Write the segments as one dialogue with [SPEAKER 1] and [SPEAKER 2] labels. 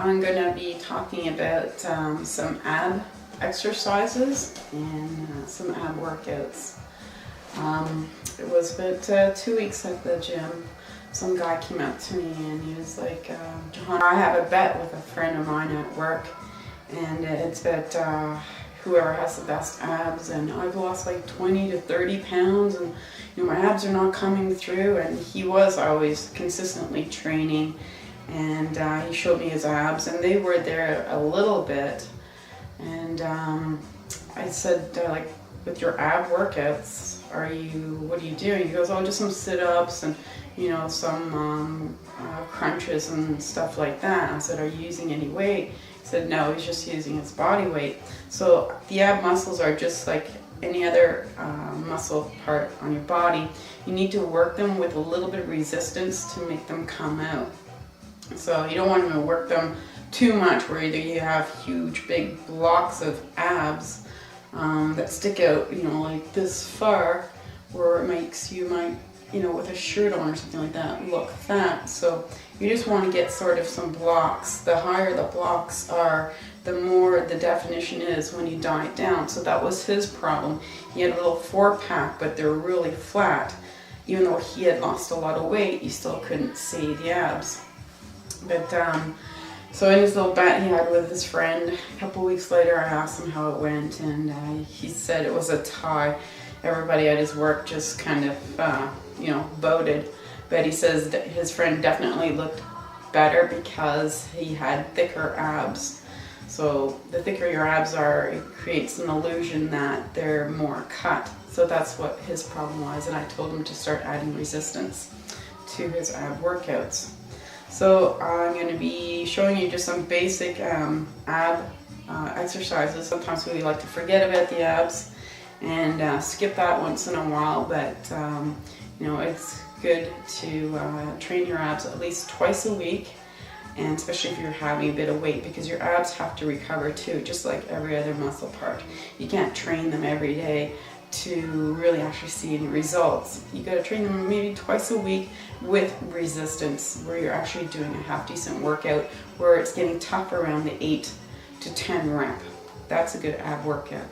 [SPEAKER 1] I'm going to be talking about some ab exercises and some ab workouts. It was about 2 weeks at the gym. Some guy came up to me and he was like, Johanna, I have a bet with a friend of mine at work, and it's about whoever has the best abs, and I've lost like 20 to 30 pounds, and my abs are not coming through. And he was always consistently training, and he showed me his abs, and they were there a little bit. And I said, like, with your ab workouts, what are you doing? He goes, oh, just some sit-ups and some crunches and stuff like that. I said, are you using any weight? He said, no, he's just using his body weight. So the ab muscles are just like any other muscle part on your body. You need to work them with a little bit of resistance to make them come out. So you don't want to work them too much where you have huge big blocks of abs that stick out, like this far, where it makes you with a shirt on or something like that, look fat. So you just want to get sort of some blocks. The higher the blocks are, the more the definition is when you diet down. So that was his problem. He had a little 4-pack, but they're really flat. Even though he had lost a lot of weight, you still couldn't see the abs. But so in his little bet he had with his friend, a couple weeks later I asked him how it went, and he said it was a tie. Everybody at his work just kind of voted, but he says that his friend definitely looked better because he had thicker abs. So the thicker your abs are, it creates an illusion that they're more cut. So that's what his problem was, and I told him to start adding resistance to his ab workouts. So I'm going to be showing you just some basic ab exercises. Sometimes we like to forget about the abs and skip that once in a while, but it's good to train your abs at least twice a week, and especially if you're having a bit of weight, because your abs have to recover too, just like every other muscle part. You can't train them every day to really actually see any results. You got to train them maybe twice a week with resistance, where you're actually doing a half decent workout where it's getting tough around the 8 to 10 rep. That's a good ab workout.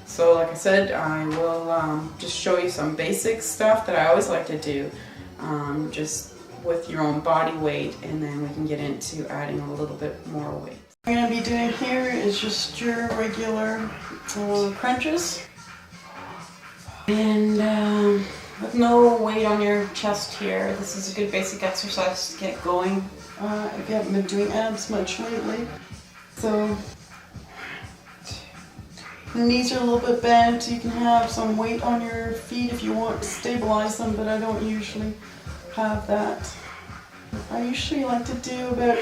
[SPEAKER 1] So like I said, I will just show you some basic stuff that I always like to do, just with your own body weight, and then we can get into adding a little bit more weight. What I'm going to be doing here is just your regular crunches, and with no weight on your chest here. This is a good basic exercise to get going if you haven't been doing abs much lately. So the knees are a little bit bent. You can have some weight on your feet if you want to stabilize them, but I don't usually have that. I usually like to do about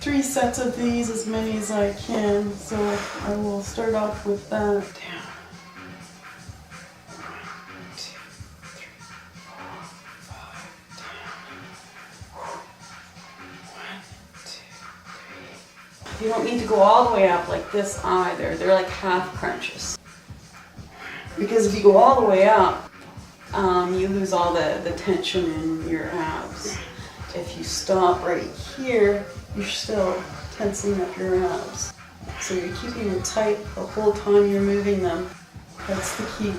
[SPEAKER 1] 3 sets of these, as many as I can. So I will start off with that. You don't need to go all the way up like this either. They're like half crunches. Because if you go all the way up, you lose all the tension in your abs. If you stop right here, you're still tensing up your abs. So you're keeping them tight the whole time you're moving them. That's the key.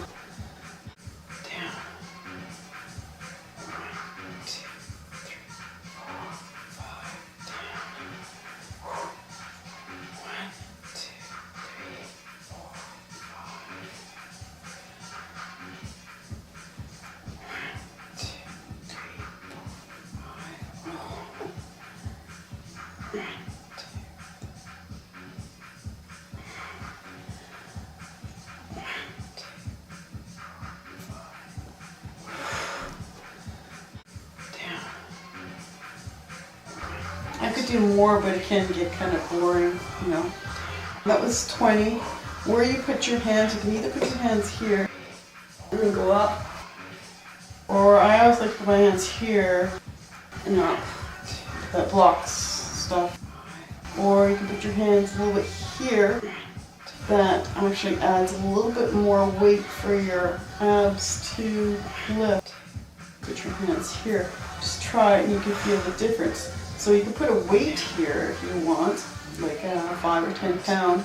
[SPEAKER 1] I could do more, but it can get kind of boring, That was 20. Where you put your hands, you can either put your hands here and then go up, or I always like to put my hands here and up. That blocks stuff. Or you can put your hands a little bit here. That actually adds a little bit more weight for your abs to lift. Put your hands here. Just try it and you can feel the difference. So you can put a weight here if you want, like 5 or 10 pound,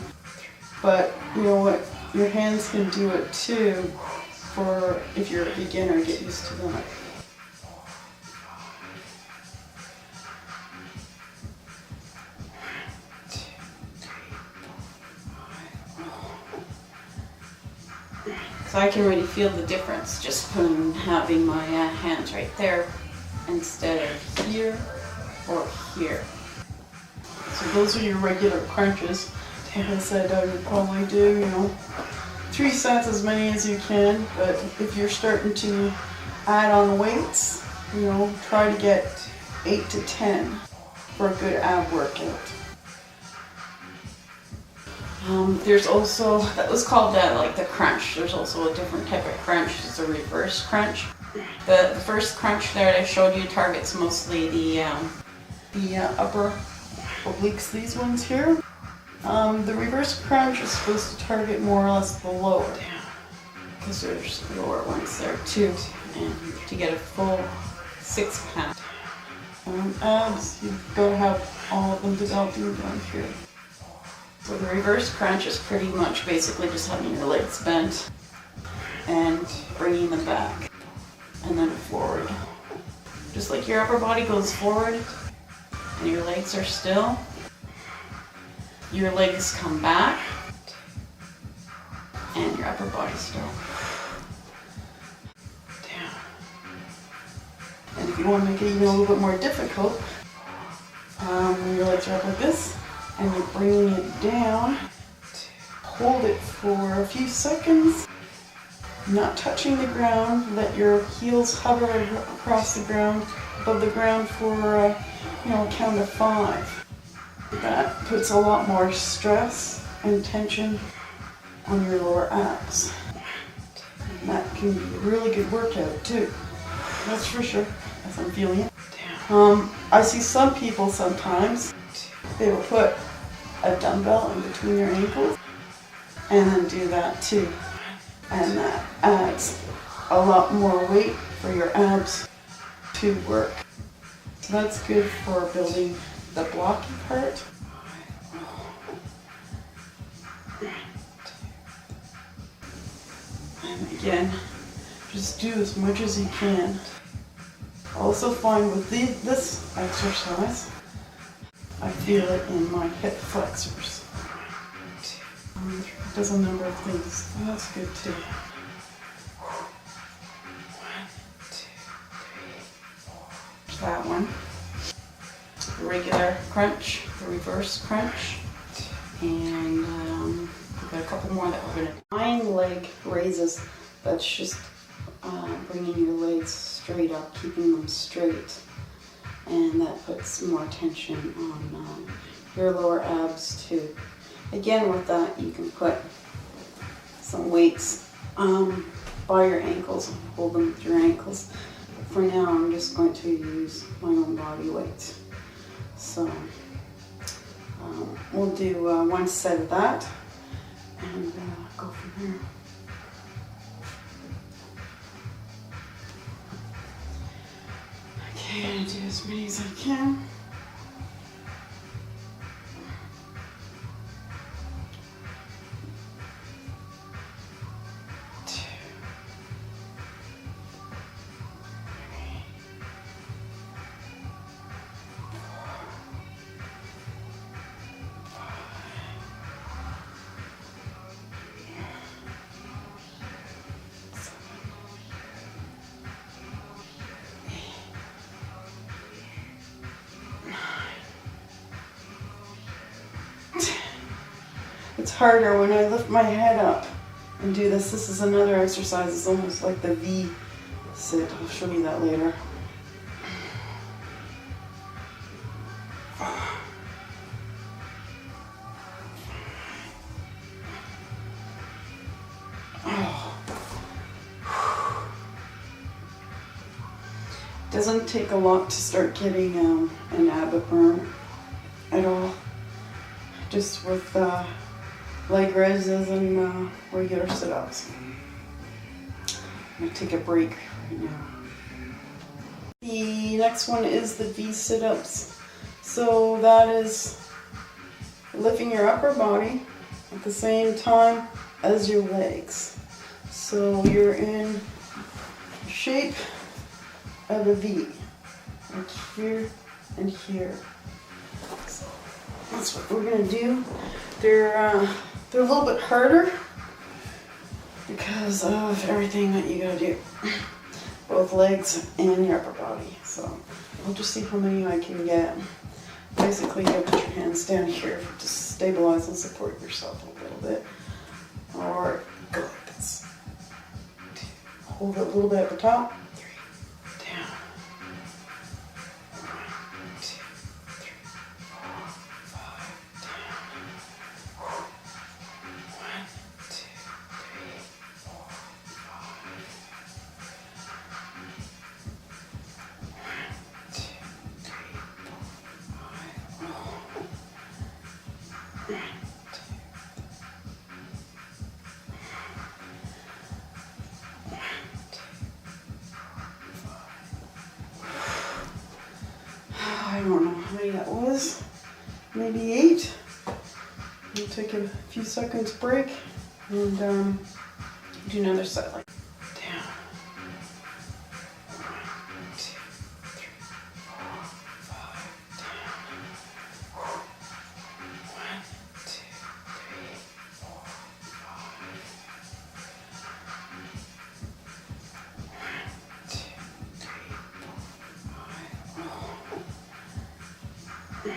[SPEAKER 1] but you know what, your hands can do it too, for if you're a beginner, get used to that. So I can really feel the difference just from having my hands right there instead of here or here. So those are your regular crunches. Like I said, I would probably do, 3 sets, as many as you can, but if you're starting to add on weights, try to get 8 to 10 for a good ab workout. There's also, that was called like the crunch. There's also a different type of crunch. It's a reverse crunch. The first crunch there that I showed you targets mostly the upper obliques, these ones here. The reverse crunch is supposed to target more or less the lower, because there's lower ones there too. And to get a full 6-pack abs, you've got to have all of them developing down here. So the reverse crunch is pretty much basically just having your legs bent and bringing them back and then forward. Just like your upper body goes forward and your legs are still, your legs come back and your upper body still. Down. And if you want to make it even a little bit more difficult, when your legs are up like this, and you're bringing it down, hold it for a few seconds, not touching the ground, let your heels hover across the ground, above the ground for a count of 5. That puts a lot more stress and tension on your lower abs. And that can be a really good workout too, that's for sure, as I'm feeling it. I see some people sometimes, they will put a dumbbell in between their ankles and then do that too. And that adds a lot more weight for your abs to work. So that's good for building the blocky part. And again, just do as much as you can. Also find with this exercise, I feel it in my hip flexors. It does a number of things, and that's good too. 1, 2, 3, 4. That one. The regular crunch, the reverse crunch, and we've got a couple more that we're going to do. 9 leg raises, that's just bringing your legs straight up, keeping them straight. And that puts more tension on your lower abs too. Again, with that, you can put some weights by your ankles, hold them with your ankles. But for now, I'm just going to use my own body weight. So we'll do 1 set of that and go from there. Okay, I'm going to do as many as I can. It's harder when I lift my head up and do this. This is another exercise. It's almost like the V-sit. I'll show you that later. Doesn't take a lot to start getting an ab burn at all. Just with leg raises and regular sit-ups. I'm going to take a break right now. The next one is the V sit-ups. So that is lifting your upper body at the same time as your legs. So you're in shape of a V, like here and here. So that's what we're gonna do. They're a little bit harder because of everything that you gotta do, both legs and your upper body. So I'll just see how many I can get. Basically, you put your hands down here to stabilize and support yourself a little bit, or go like this. Hold it a little bit at the top. 3, down. 1, 2, 3, 4, 5, down. 1, 2, 3, 4, 5. I don't know how many that was. Maybe 8. We'll take a few seconds break and do another set like down. 1, 2, 3, 4, 5, down. 1, 2, 3, 4, 5. 1, 2, 3, 4, 5. Oh. 1, 2, 3.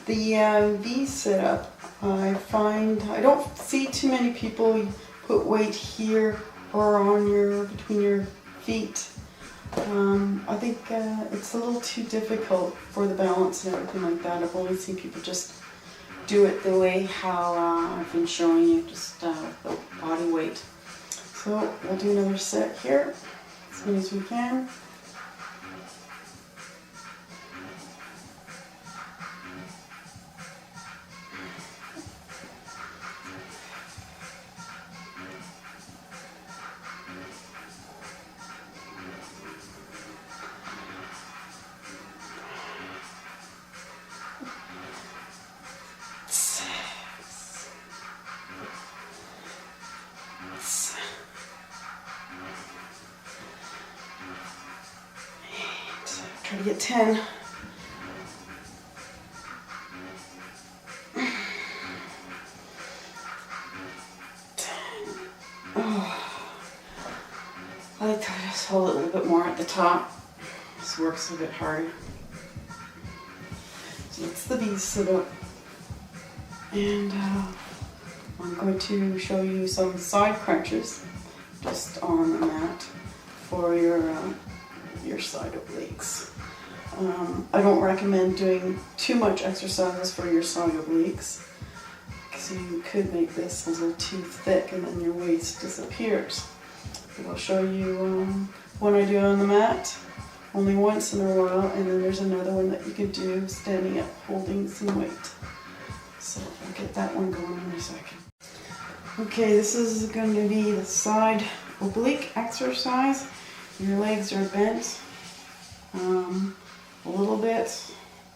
[SPEAKER 1] The V sit-up, I find I don't see too many people put weight here or on between your feet. I think it's a little too difficult for the balance and everything like that. I've only seen people just do it the way how I've been showing you, just with the body weight. So we'll do another set here, as many as we can. Try to get 10. Oh, I like to just hold it a little bit more at the top. This works a bit harder. So that's the V sit-up. And I'm going to show you some side crunches just on the mat for your side obliques. I don't recommend doing too much exercise for your side obliques because you could make this a little too thick and then your waist disappears. But I'll show you one I do on the mat only once in a while, and then there's another one that you can do standing up holding some weight. So I'll get that one going in a second. Okay, this is going to be the side oblique exercise. Your legs are bent a little bit,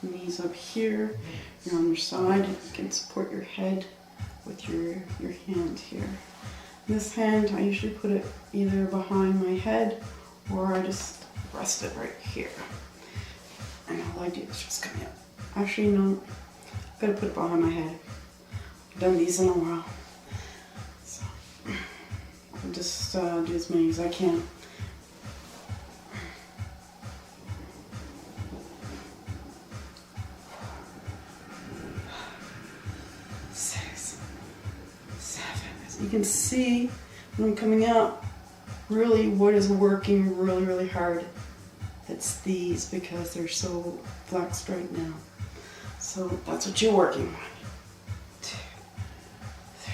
[SPEAKER 1] knees up here, you're on your side, you can support your head with your hand here. This hand, I usually put it either behind my head or I just rest it right here. And all I do is just come up. Actually, no, I've got to put it behind my head. I've done these in a while. So I'll just do as many as I can. 6, 7. As you can see when I'm coming up, really what is working really hard, it's these because they're so flexed right now. So that's what you're working on. 2, 3,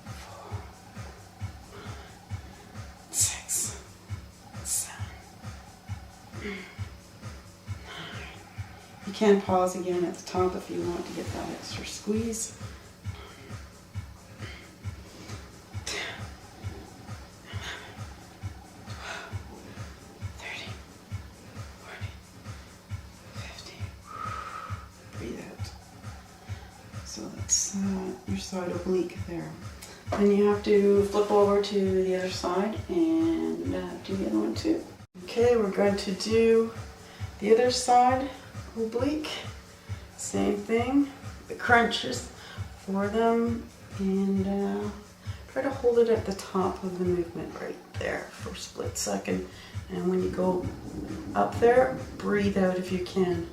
[SPEAKER 1] 4, 6, 7, You can pause again at the top if you want to get that extra squeeze. 30, 40, 50. Breathe out. So that's your side oblique there. Then you have to flip over to the other side and do the other one too. Okay, we're going to do the other side oblique. Same thing, the crunches for them, and try to hold it at the top of the movement right there for a split second. And when you go up there, breathe out if you can.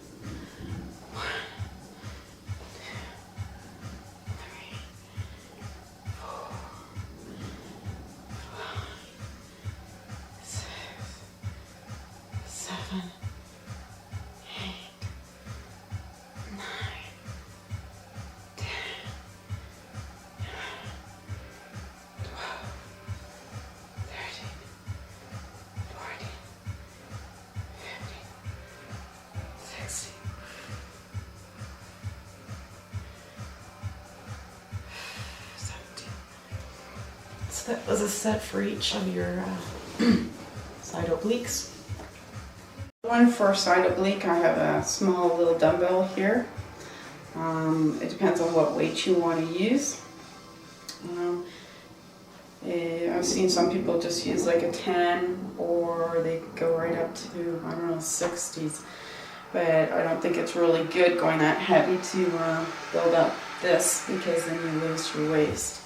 [SPEAKER 1] 1, 2, 3, 4, 5, 6, 7, 8, 9, 10, 12, 13, 14, 15, 16, 17. So that was a set for each of your side obliques. One for side oblique, I have a small little dumbbell here. It depends on what weight you want to use. I've seen some people just use like a 10, or they go right up to, I don't know, 60s. But I don't think it's really good going that heavy to build up this, because then you lose your waist.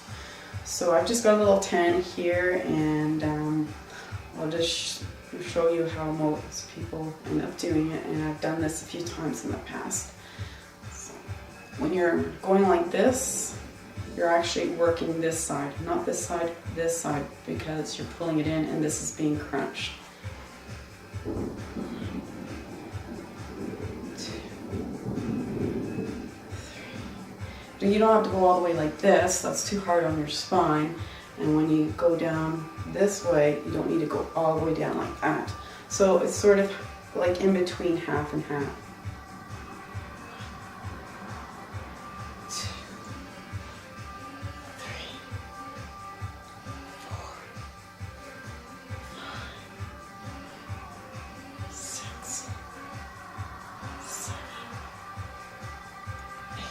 [SPEAKER 1] So I've just got a little 10 here, and I'll just show you how most people end up doing it, and I've done this a few times in the past. So when you're going like this, you're actually working this side, not this side, because you're pulling it in and this is being crunched. 2, 3. You don't have to go all the way like this, that's too hard on your spine. And when you go down this way, you don't need to go all the way down like that. So it's sort of like in between half and half. 2, 3, 4, 5, 6, 7, 8, 9,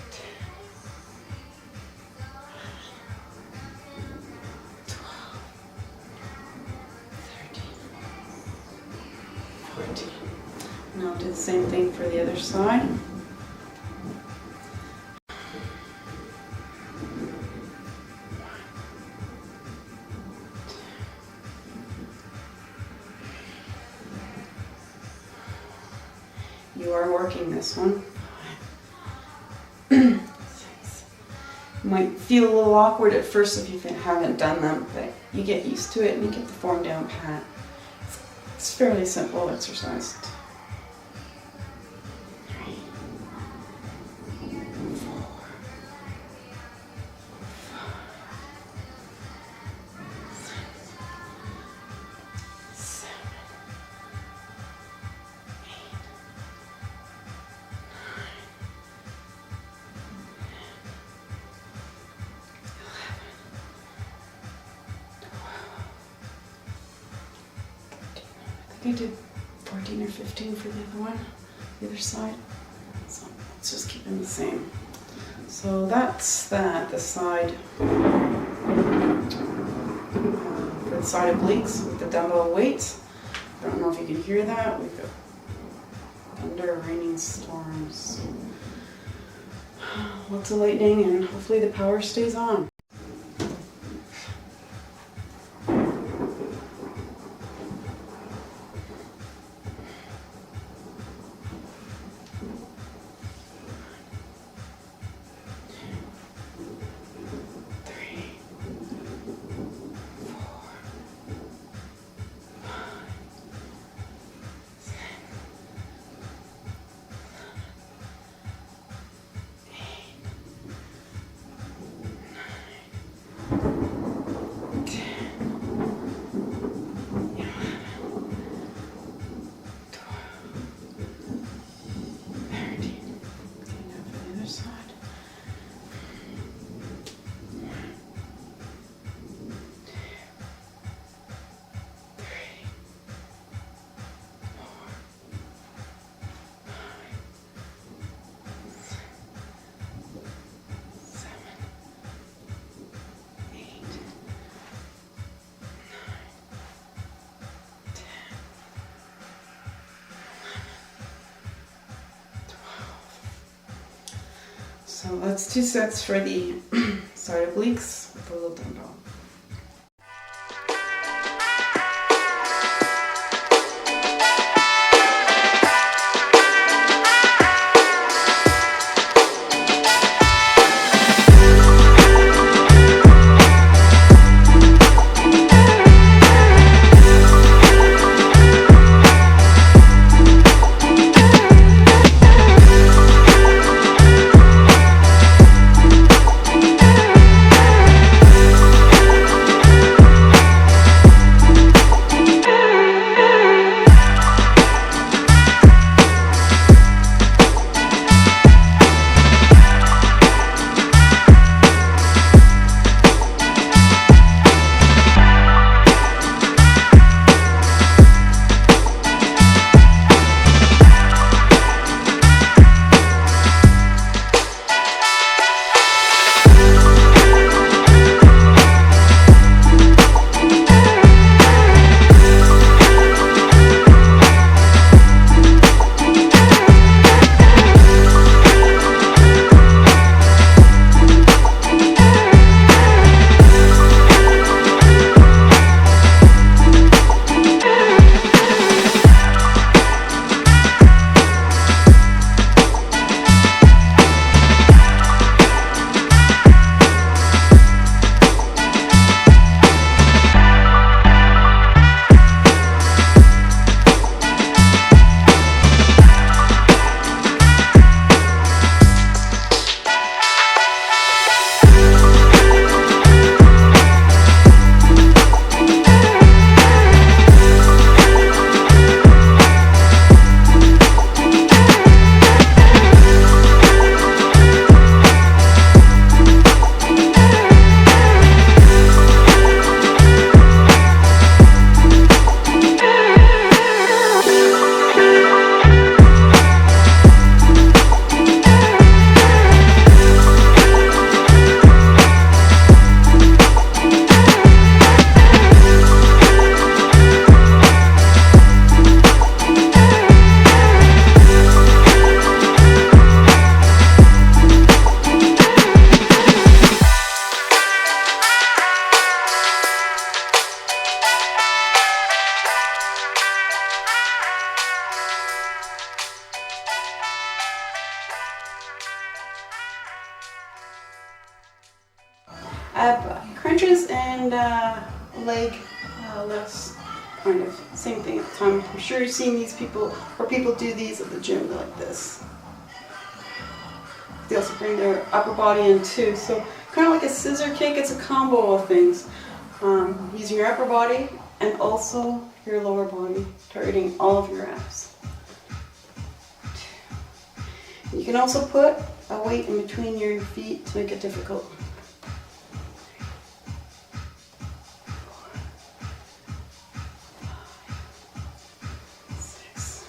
[SPEAKER 1] 10, 12, 13, 14. Now I'll do the same thing for the other side. You are working this one. 5, 6. You might feel a little awkward at first if you haven't done them, but you get used to it and you get the form down pat. It's a fairly simple exercise. 3, 4, 5, 6, 7, 8, 9, 10, 11, 12, 13. I did 14 or 15 for the other one, the other side. So let's just keep them the same. So that's that, the side, for the side obliques with the dumbbell weights. I don't know if you can hear that. We've got thunder, raining storms, lots of lightning, and hopefully the power stays on. So that's 2 sets for the side obliques with a little dumbbell. Ab crunches and leg lifts, kind of same thing at the time. I'm sure you've seen these people, or people do these at the gym like this. They also bring their upper body in too, so kind of like a scissor kick. It's a combo of things, using your upper body and also your lower body, targeting all of your abs. You can also put a weight in between your feet to make it difficult. 4, 5, 6, 7,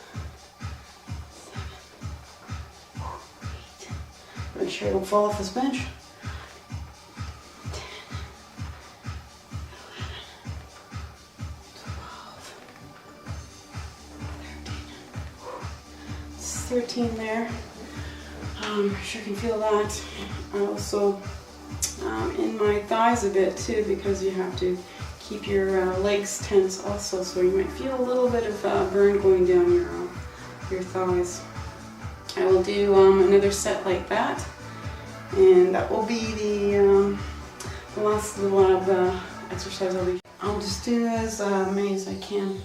[SPEAKER 1] 8. Make sure you don't fall off this bench. 10, 11, 12, 13 there. Sure can feel that. Also in my thighs a bit too, because you have to keep your legs tense also, so you might feel a little bit of burn going down your thighs. I will do another set like that, and that will be the last little ab exercise I'll just do as many as I can.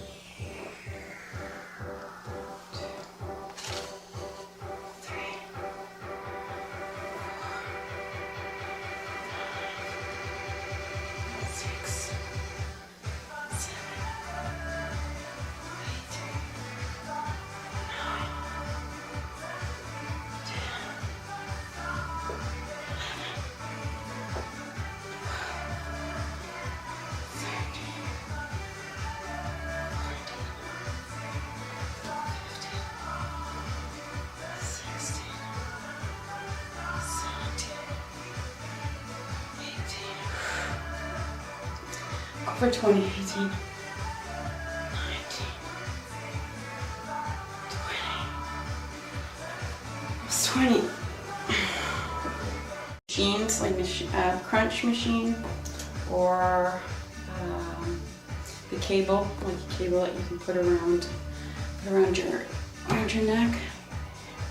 [SPEAKER 1] For 20, 18, 19, 20. It's 20. this like crunch machine, or the cable, like a cable that you can put around your neck.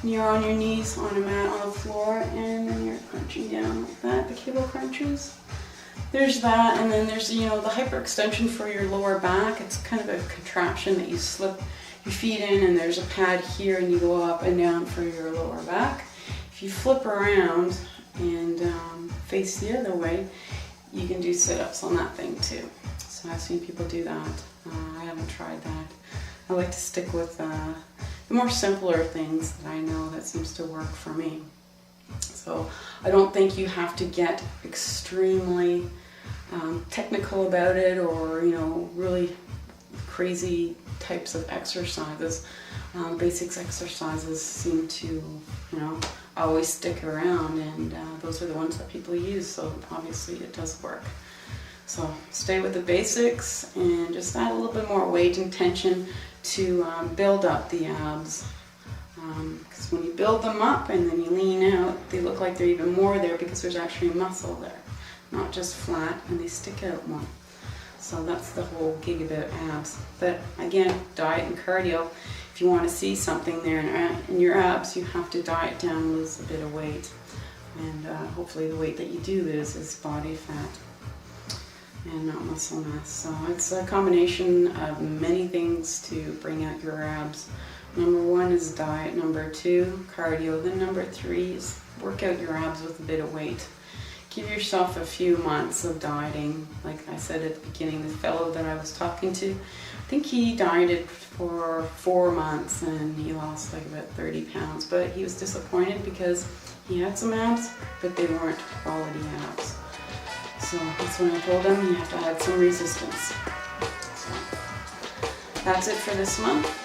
[SPEAKER 1] And you're on your knees on a mat on the floor, and then you're crunching down like that. The cable crunches. There's that, and then there's, you know, the hyperextension for your lower back. It's kind of a contraption that you slip your feet in, and there's a pad here, and you go up and down for your lower back. If you flip around and face the other way, you can do sit-ups on that thing too. So I've seen people do that. I haven't tried that. I like to stick with the more simpler things that I know that seems to work for me. So I don't think you have to get extremely technical about it, or, you know, really crazy types of exercises. Basics exercises seem to, you know, always stick around, and those are the ones that people use, so obviously it does work. So stay with the basics and just add a little bit more weight and tension to build up the abs. Because when you build them up and then you lean out, they look like they're even more there because there's actually muscle there, not just flat, and they stick out more. So that's the whole gig about abs. But again, diet and cardio. If you want to see something there in your abs, you have to diet down, lose a bit of weight. And hopefully the weight that you do lose is body fat and not muscle mass. So it's a combination of many things to bring out your abs. Number 1 is diet, number 2, cardio, then number 3 is work out your abs with a bit of weight. Give yourself a few months of dieting. Like I said at the beginning, the fellow that I was talking to, I think he dieted for 4 months and he lost like about 30 pounds, but he was disappointed because he had some abs, but they weren't quality abs. So that's when I told him you have to add some resistance. So that's it for this month.